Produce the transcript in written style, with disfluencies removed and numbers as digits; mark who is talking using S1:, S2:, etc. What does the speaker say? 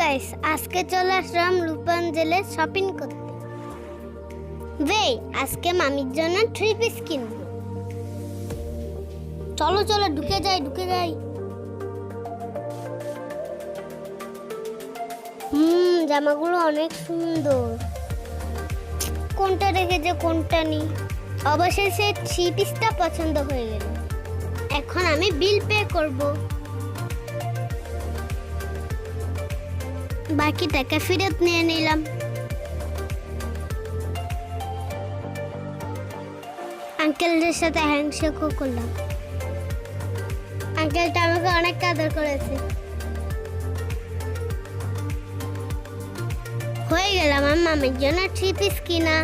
S1: Guys, আজকে চলে আসলাম রূপাঞ্জলে shopping করতে। আজকে মামির জন্য 3 পিস কিনবো। চলো চলো ঢুকে যাই। জামাগুলো অনেক সুন্দর। কোনটা রেখে যে কোনটা নি, অবশেষে 3 পিসটা পছন্দ হয়ে গেল। এখন আমি বিল পে করব। বাকি টাকা ফেরত নিয়ে নিলাম। আঙ্কেলদের সাথে হ্যান্ডশেকও করলাম। আঙ্কেলটা আমাকে অনেক কাদর করেছে। হয়ে গেল আমার মামির জন্য 3 পিস কিনা।